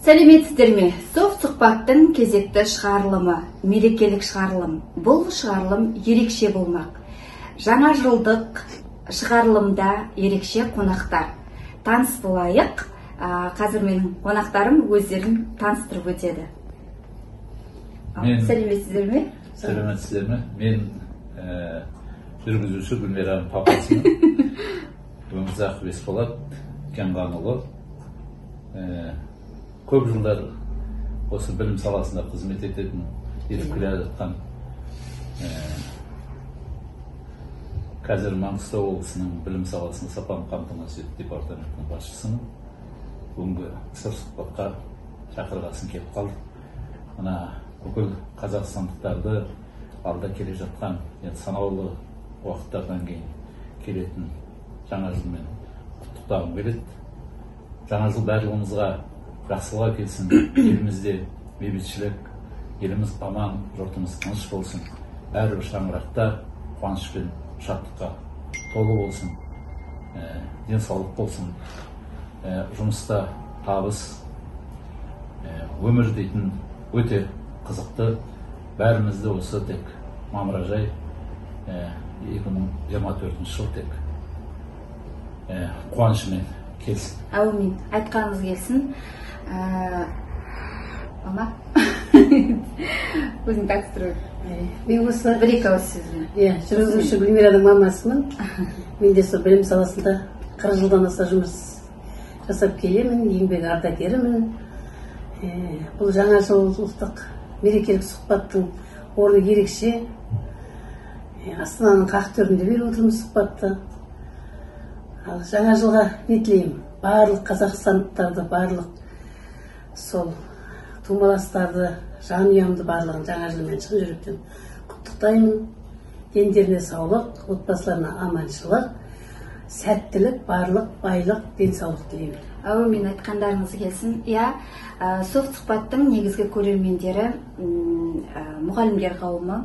Сәлеметсіздер ме? Софт сұхбаттың кезекті шығарылымы, мерекелік шығарылым. Бұл шығарылым ерекше болмақ. Жаңа жылдық шығарылымда ерекше қонақтар. Таныс болайық. Қазір менің қонақтарым өздерін таныстырып өтеді. Сәлеметсіздер ме? Сәлеметсіздер ме? Мен жүргізуші Гүлмирам папасымын. Өмірзақ Бесболат Кенғанұлы. Көп жылдар осы білім саласында қызмет ететін, етіп келе жатқан, қазір Маңғыстау облысының білім саласының сапаны қамтамасыз ету департаментінің басшысымын. Бүгінгі сұхбатқа шақырғасын келіп қалды. Мына бүкіл қазақстандықтарды алда келе жатқан, санаулы уақыттардан кейін келетін жаңа жылмен құттықтағым келеді. Жаңа жыл барлығымызға жақсылық келсін, елімізде бейбітшілік, еліміз аман, жұртымыз тыныш болсын, әрбір шаңырақта қуаныш пен шаттыққа толы болсын, денсаулық болсын, жұмыста табыс, өмір дейтін өте қызықты, бәрімізді осы тек мамыражай 2024 жыл тек қуанышымен келсін. Әумин, айтқаныңыз келсін. Мама, өзің тақсыру. Мен осы бір-екі ауыз сөзбен. Жүргізуші Гүлмираның мамасымын. Мен де сол білім саласында 40 жылдан аса жұмыс жасап келемін, еңбек ардагерімін. Бұл жаңа жылдық мерекелік сұхбаттың орны ерекше. Астананың қақ төрінде беріп отырмыз сұхбатты. Ал жаңа жылға не тілеймін? Барлық қазақстандықтарды, барлық сол тумаластарды, жанұямды барлығын жаңа жылмен шын жүректен құттықтаймын. Дендеріне саулық, отбасыларына аманшылық, сәттілік, барлық, байлық, денсаулық тілеймін. Әумин, айтқандарыңыз келсін. Софт сұхбаттың негізгі көрермендері мұғалімдер қауымы,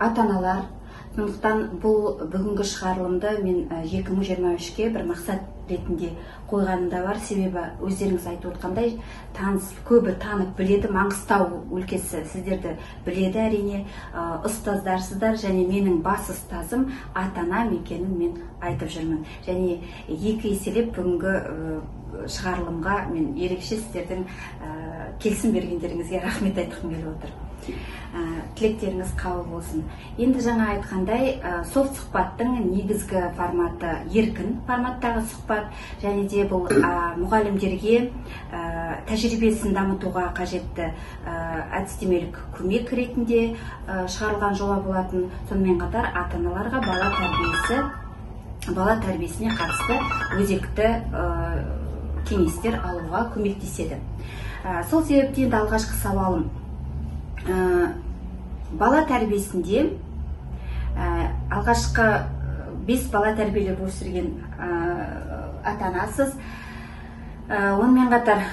ата-аналар. Сондықтан бұл бүгінгі шығарылымды мен 2023-ке бір мақсат ретінде қойғанында бар. Себебі өздеріңіз айтып отқандай, көбі танып біледі, Маңғыстау өлкесі сіздерді біледі әрине, ұстаздарсыздар, және менің бас ұстазым ата-анам екенін мен айтып жүрмін. Және екі еселеп бүгінгі шығарылымға мен ерекше сіздердің келісім бергендеріңізге рахмет айтқым келіп отыр. Тілектеріңіз қабыл болсын. Енді жаңа айтқандай, софт сұхбаттың негізгі форматы еркін форматтағы сұхбат, және де бұл мұғалімдерге тәжірибесін дамытуға қажетті әдістемелік көмек ретінде шығарылған жоба болатын. Сонымен қатар ата-аналарға бала тәрбиесіне қатысты өзекті кеңестер алуға көмектеседі. Сол себептен алғашқы сауалым, бала тәрбиесінде алғашқы 5 бала тәрбиелеп өсірген ата-анасыз, онымен қатар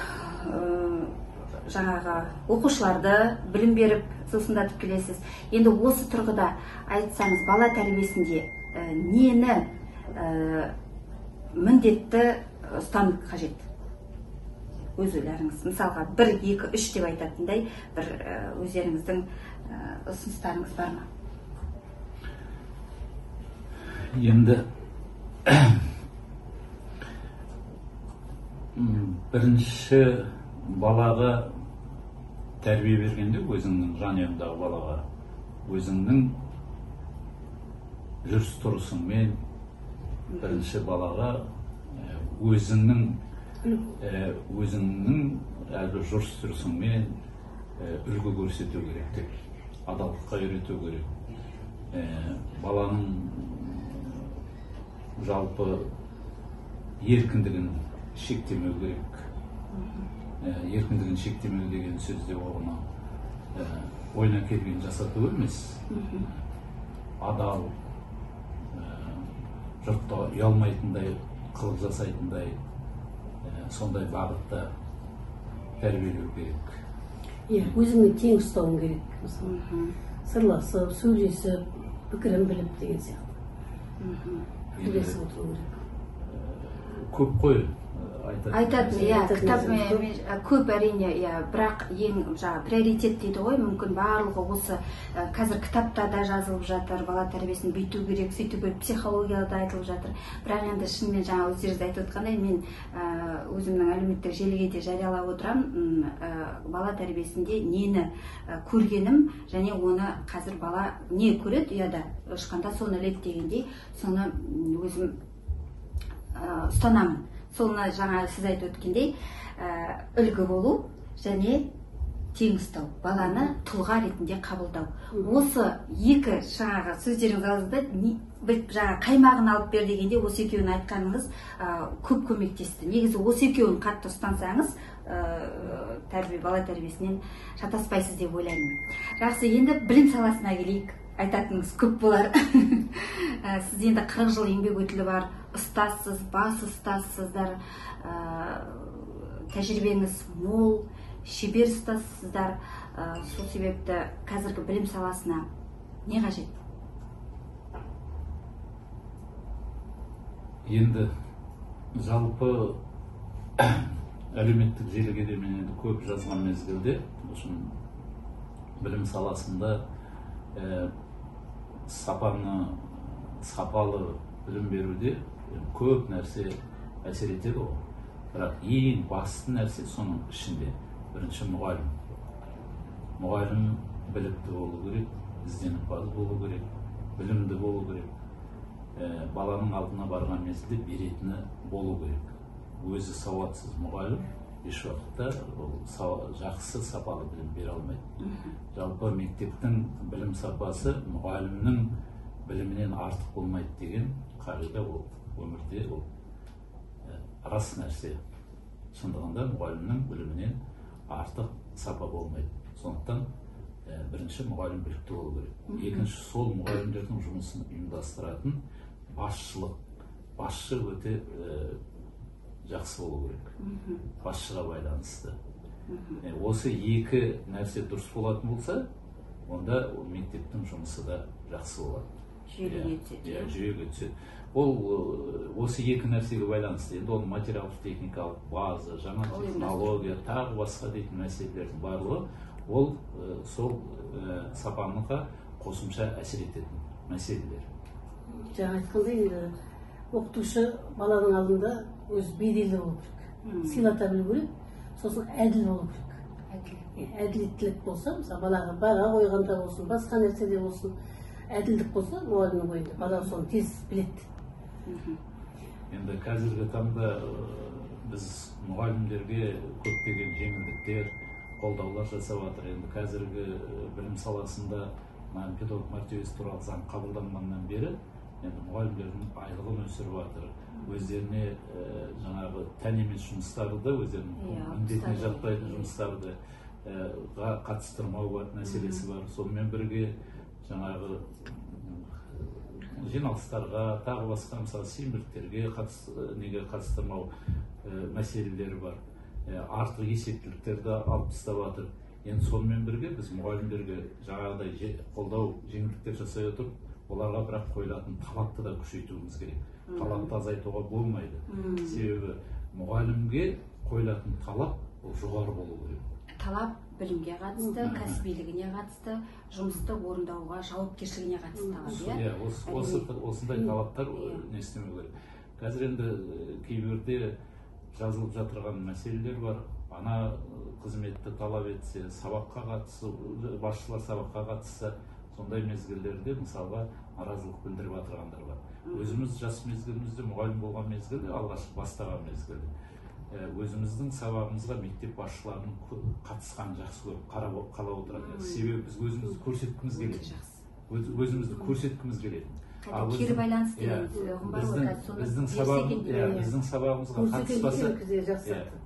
жаңағы оқушыларды білім беріп сусындатып келесіз. Енді осы тұрғыда айтсаңыз, бала тәрбиесінде нені міндетті ұстану қажет? Өз ойларыңыз, мысалға 1, 2, 3 деп айтатындай бір өздеріңіздің ұсыныстарыңыз бар ма? Енді бірінші балаға тәрбие бергенде, өзіңнің жанұяндағы балаға өзіңнің жүріс-тұрысыңмен, бірінші балаға өзіңнің әлгі жүріс-тұрысыңмен үлгі көрсету керек, адалдыққа үйрету керек. Баланың жалпы еркіндігін шектемеу керек. Еркіндігін шектемеу деген сөзде оғына ойына келген жасату емес. Адал, жұртта ұялмайтындай, қылық жасайтындай, сондай бағытта тәрбиелеу керек. Өзіңді тең ұстауың керек. Сырласып, сөйлесіп, пікірін біліп деген сияқты. Сөйлесіп отыру керек. Көп қой айтады, иә, Айтатын кітап нәрсеміз көп әрине, иә, бірақ ең жаңа приоритет дейді ғой, мүмкін барлығы осы қазір кітапта да жазылып жатыр, бала тәрбиесін бүйту керек, сөйту керек, психологияда да айтылып жатыр. Бірақ енді шынымен жаңа өздеріңіз айтып отқандай, мен өзімнің әлеуметтік желіге де жариялап отырамын, бала тәрбиесінде нені көргенім, және оны қазір бала не көреді, ұяда ұшқанда соны іледі дегендей, соны өзім ұстанамын. Соны жаңа сіз айтып өткендей, үлгі болу және тең ұстау, баланы тұлға ретінде қабылдау. Осы екі жаңағы сөздеріңіз алдыңызда бір жаңа қаймағын алып бер дегенде, осы екеуін айтқаныңыз көп көмектесті. Негізі осы екеуін қатты ұстансаңыз, бала тәрбиесінен шатаспайсыз деп ойлаймын. Жақсы, енді білім саласына келейік. Айтатыныңыз көп болар. Сіз енді 40 жыл еңбек өтілі бар, ұстазсыз, бас ұстазсыздар, тәжірибеңіз мол, шебер ұстазсыздар. Сол себепті қазіргі білім саласына не қажет? Енді жалпы әлеуметтік желіге де мен енді көп жазған мезгілде, білім саласында сапалы білім беруде көп нәрсе әсер етеді ғой. Бірақ ең басты нәрсе соның ішінде бірінші мұғалім. Мұғалім білікті болу керек, ізденімпаз болу керек, білімді болу керек. Баланың алдына барған мезгілде беретіні болу керек. Өзі сауатсыз мұғалім еш уақытта жақсы сапалы білім бере алмайды. Жалпы мектептің білім сапасы мұғалімнің білімінен артық болмайды деген қағида ол өмірде ол рас нәрсе. Шындығында мұғалімнің білімінен артық сапа болмайды. Сондықтан бірінші мұғалім білікті болу керек. Екінші, сол мұғалімдердің жұмысын ұйымдастыратын басшылық. Басшы өте жақсы болу керек. Басшыға байланысты. Осы екі нәрсе дұрыс болатын болса, онда мектептің жұмысы да жақсы болады. Жүйеге түседі. Ол осы екі нәрсеге байланысты. Енді ол материалдық-техникалық база, жаңа технология, тағы басқа дейтін мәселелердің барлығы, ол сол сапаныға қосымша әсер ететін мәселелер. Жаңа айтқандай, оқытушы баланың алдында өз беделді болу керек, сыйлата білу керек, сосын әділ болу керек. Әділеттілік болса, мысалы балаға баға қойғанда болсын, басқа нәрседе болсын, әділдік болса, мұғалімнің ойында бала соны тез біледі. Енді қазіргі таңда біз мұғалімдерге көптеген жеңілдіктер, қолдаулар жасап жатыр. Енді қазіргі білім саласында педагог мәртебесі туралы заң қабылданғаннан бері енді мұғалімдердің айлығын өсіріп жатыр. Өздеріне жаңағы тән емес жұмыстарды да, өздерінің міндетіне жатпайтын жұмыстарды қатыстырмау мәселесі бар. Сонымен бірге жаңағы жиналыстарға, тағы басқа мысалы сенбіліктерге қатыстырмау мәселелері бар. Артық есептіліктерді алып тастап жатыр. Енді сонымен бірге біз мұғалімдерге жаңағыдай қолдау, жеңілдіктер жасай отырып, оларға бірақ қойылатын талапты да күшейтуіміз керек. Талапты азайтуға болмайды. Себебі мұғалімге қойылатын талап ол жоғары болу керек. Талап білімге қатысты, кәсібилігіне қатысты, жұмысты орындауға, жауапкершілігіне қатысты. Осындай талаптар не істемеу керек. Қазір енді кейбірде жазылып жатырған мәселелер бар. Ана қызметті талап етсе, сабаққа қатысу, басшылар сабаққа қатысса, сондай мезгілдерде мысалға наразылық білдіріп жатырғандар бар. Өзіміз жас мезгілімізде мұғалім болған мезгілде, алғашқы бастаған мезгілде өзіміздің сабағымызға мектеп басшыларының қатысқанын жақсы көріп қалап отырады. Себебі біз өзімізді көрсеткіміз келеді. Өзімізді көрсеткіміз келеді. Кері байланыс деген ұғым бар ғой.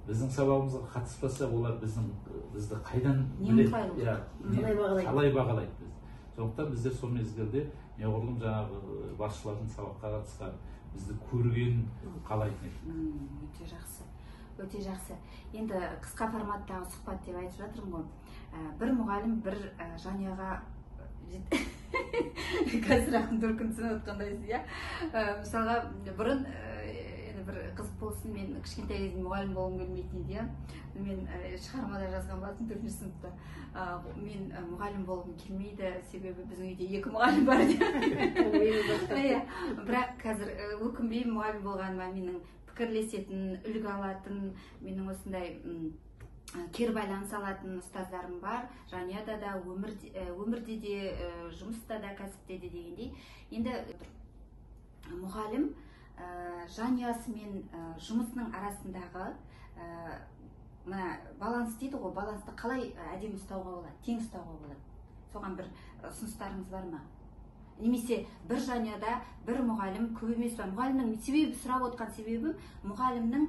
Біздің сабағымызға қатыспаса, олар бізді қайдан біледі, қалай бағалайды. Сондықтан біздер сол мезгілде неғұрлым жаңағы басшылардың сабаққа қатысқан, бізді көрген қалайтын еді. Өте жақсы. Өте жақсы. Енді қысқа форматтағы сұхбат деп айтып жатырмын ғой. Бір мұғалім бір жанұяға қазір ақын төркін түсініп отқандайсыз, иә. Мысалға бұрын енді бір қызық болсын, мен кішкентай кезімде мұғалім болғым келмейтін еді, иә. Мен шығармада жазған болатынмын 4-ші сыныпта. Мен мұғалім болғым келмейді, себебі біздің үйде 2 мұғалім бар дейді. Бірақ қазір өкінбеймін мұғалім болғаныма. Менің пікірлесетін, үлгі алатын, менің осындай кері байланыс алатын ұстаздарым бар. Жанұяда да, өмірде де, жұмыста да, кәсіпте де дегендей. Енді мұғалім жанұясы мен жұмысының арасындағы баланс дейді ғой, балансты қалай әдемі ұстауға болады, тең ұстауға болады? Соған бір ұсыныстарыңыз бар ма? Немесе бір жанұяда бір мұғалім көп емес па? Мұғалімнің себебі, сұрап отқан себебім, мұғалімнің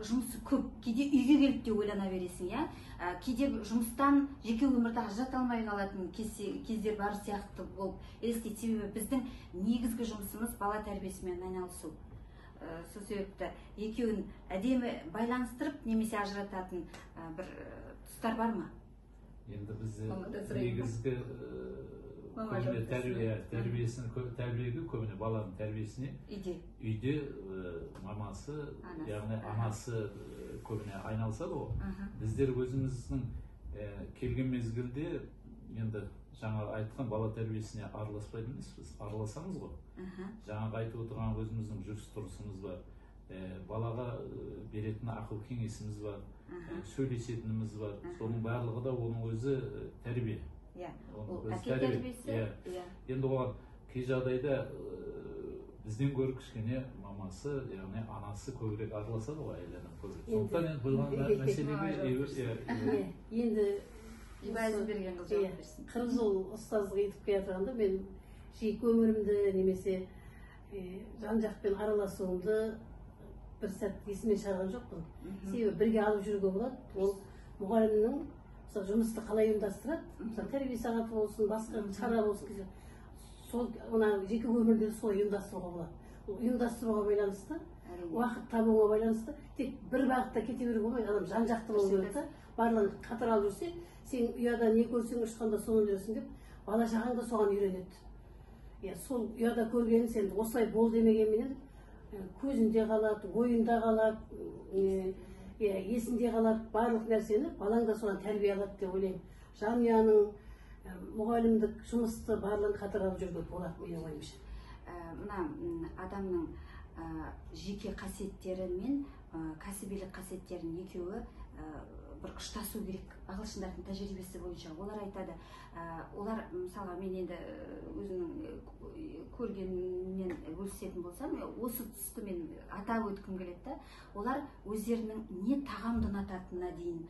жұмысы көп. Кейде үйге келіп те ойлана бересің, иә? Кейде жұмыстан жеке өмірді ажырата алмай қалатын кездер бар сияқты болып елестейді. Себебі біздің негізгі жұмысымыз бала тәрбиесімен айналысу. Сол себепті екеуін әдемі байланыстырып немесе ажырататын бір тұстар бар ма? Енді біз негізгі тәрбиеге, көбіне баланың тәрбиесіне үйде мамасы, яғни анасы көбіне айналысады ғой. Біздер өзіміздің келген мезгілде енді жаңа айтқан бала тәрбиесіне араласпайды емеспіз, араласамыз ғой. Жаңа айтып отырған өзіміздің жүріс тұрысымыз бар, балаға беретін ақыл кеңесіміз бар, сөйлесетініміз бар. Соның барлығы да оның өзі тәрбие. Әке тәрбиесі. Енді оған кей жағдайда бізден гөрі кішкене мамасы, яғни анасы көбірек араласады ғой айланың көбірек. Сондықтан енді бұл мәселеге енді Ибайыз берген қыз жауап берсін. 40 жыл ұстаздық етіп келе жатқанда мен жеке өмірімді немесе жан жақпен араласуымды бір сәт есімнен шығарған жоқпын. Себебі бірге алып жүруге болады. Ол мұғалімнің жұмысты қалай ұйымдастырады, тәрбие сағаты болсын, басқа шара болсын, сол жеке өмірді солай ұйымдастыруға болады. Ұйымдастыруға байланысты, уақыт табуға байланысты, тек бір бағытта кете беруге болмайды, адам жан жақты болу керек та, барлығын қатар алып жүрсе, сен ұяда не көрсең ұшқанда соны жүресің деп, бала шағаң да соған үйренеді. Сол ұяда көргенін сен осылай бол демегенменен көзінде қалады, ойында қалады, есінде қалады, барлық нәрсені балаң да соған тәрбие алады деп ойлаймын. Жанұяның, мұғалімдік жұмысты барлығын қатар алып жүруге болады менің ойымша. Мына адамның жеке қасиеттері мен кәсібилік қасиеттерін екеуі бір ұштасу керек. Ағылшындардың тәжірибесі бойынша олар айтады. Олар мысалға мен енді өзімнің көргенімнен бөлісетін болсам, осы тұсты мен атап өткім келеді. Олар өздерінің не тағамды ұнататынына дейін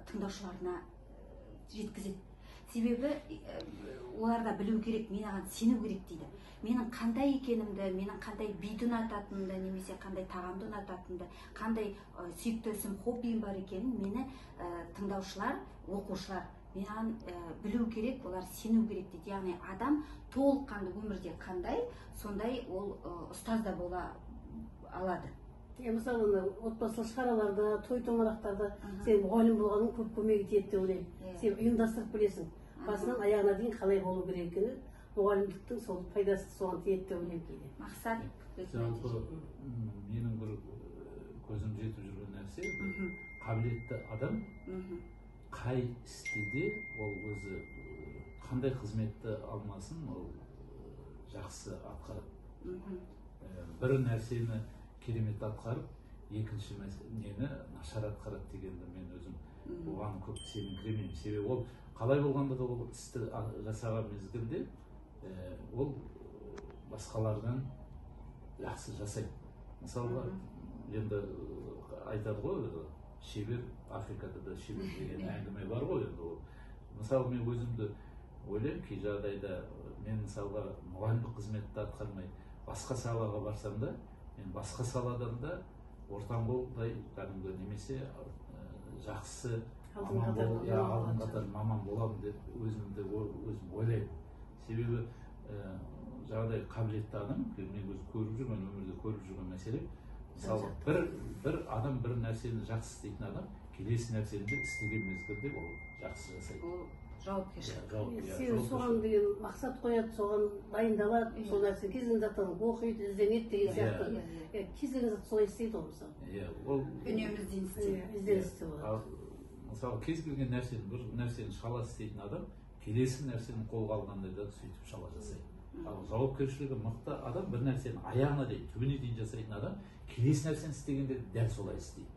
тыңдаушыларына жеткізеді. Себебі оларда білу керек, мен оған сену керек дейді. Менің қандай екенімді, менің қандай биді ұнататынымды, немесе қандай тағамды ұнататынымды, қандай сүйікті ісім, хоббиім бар екенін мені тыңдаушылар, оқушылар мен білу керек, олар сену керек дейді. Яғни адам толыққанды өмірде қандай, сондай ол ұстаз да бола алады. Мысалы, отбасылық шараларда, той томалақтарда сен мұғалім болғаның көп көмегі тиеді деп ойлаймын. Сен ұйымдастырып білесің. Басынан аяғына дейін қалай болу керек екені, мұғалімдіктің сол пайдасы соған тиеді деп ойлаймын кейде. Мақсат. Жалпы менің бір көзім жетіп жүрген нәрсе, қабілетті адам қай істе де ол өзі қандай қызметті алмасын, ол жақсы атқарады. Бір нәрсені керемет атқарып, екінші нені нашар атқарады дегенді мен өзім оған көп сеніңкіремеймін. Себебі ол қалай болғанда да ол істі жасаған мезгілде ол басқалардан жақсы жасайды. Мысалға, енді айтады ғой, шебер, Африкада да шебер деген әңгіме бар ғой. Мысалы, мен өзімді ойлаймын, кей жағдайда мен мысалға мұғалімдік қызметті атқармай басқа салаға барсам да, мен басқа саладан да ортаңғолдай кәдімгі немесе жақсы алдын қатар маман боламын деп өзімді өзім ойлаймын. Себебі жаңағыдай қабілетті адам, мен өзі көріп жүрген, өмірде көріп жүрген мәселе, мысалы бір адам бір нәрсені жақсы істейтін адам келесі нәрсені де істеген мезгілде ол жақсы жасайды. жауапкершілік. Себебі соған деген мақсат қояды, соған дайындалады, сол нәрсе кез келген заттан оқиды, ізденеді деген сияқты. Кез келген зат солай істейді ғой мысалы. Ол Үнемі ізденісте болады. Мысалы кез келген нәрсені, бір нәрсені шала істейтін адам келесі нәрсені қолға алғанда да сөйтіп шала жасайды. Ал жауапкершілігі мықты адам бір нәрсені аяғына дейін, түбіне дейін жасайтын адам келесі нәрсені істегенде дәл солай істейді.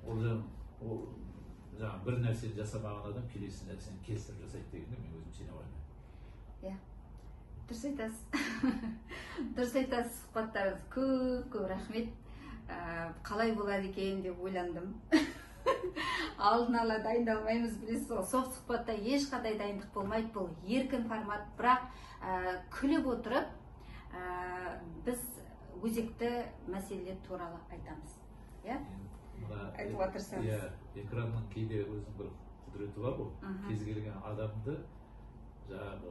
Ол жаңағы бір нәрсені жасамаған адам келесі нәрсені келістіріп жасайды дегенде мен өзім сене қоймаймын. Дұрыс айтасыз. Дұрыс айтасыз, сұхбаттарыңыз көп рахмет. Қалай болады екен деп ойландым. Алдын ала дайындалмаймыз, білесіз ғой. Софт сұхбатта ешқандай дайындық болмайды, бұл еркін формат, бірақ күліп отырып біз өзекті мәселелер туралы айтамыз. Айтып отырсаңыз. Экранның кейде өзінің бір құдіреті бар ғой. Кез келген адамды жаңағы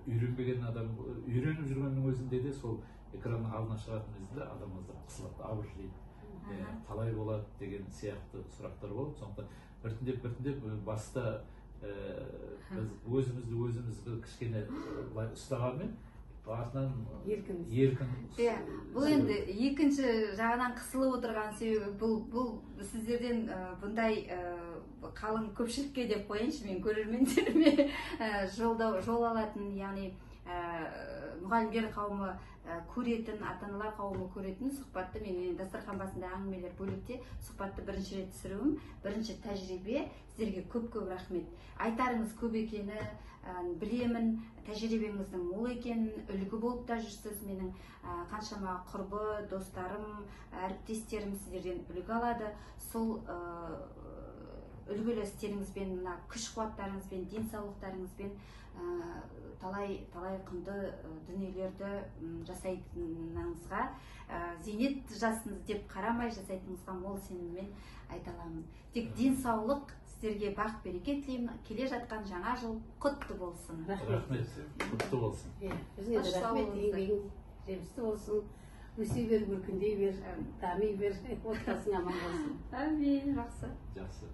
үйренбеген адам, үйреніп жүргеннің өзінде де сол экранның алдына шығатын кезде адамымызды қысылады, абыржиды. Қалай болады деген сияқты сұрақтар болады. Сондықтан біртіндеп баста біз өзіміз кішкене ұстағанмен артынан еркін. Бұл енді екінші жағынан қысылып отырған себебі бұл сіздерден бұндай қалың көпшілікке деп қояйыншы, мен көрермендеріме жол алатын, яғни мұғалімдер қауымы көретін, ата-аналар қауымы көретін сұхбатты мен дастархан басында әңгімелер бөлікте сұхбатты бірінші рет түсіруім, бірінші тәжірибе. Сіздерге көп рахмет. Айтарыңыз көп екені білемін, тәжірибеңіздің мол екенін, үлгі болып та жүрсіз. Менің қаншама құрбы, достарым, әріптестерім сіздерден үлгі алады. Сол үлгілі істеріңізбен, күш қуаттарыңызбен, денсаулықтарыңызбен талай құнды дүниелерді жасайтыныңызға, зейнет жасыңыз деп қарамай жасайтыныңызға мол сеніммен айта аламын. Тек денсаулық, сіздерге бақ береке тілеймін. Келе жатқан жаңа жыл құтты болсын. Рахмет, құтты болсын. Бізге де рахмет, еңбегің жемісті болсын. Өсе бер, өркіндей бер, дами бер, отбасың аман болсын. Әмин, жақсы. Жақсы.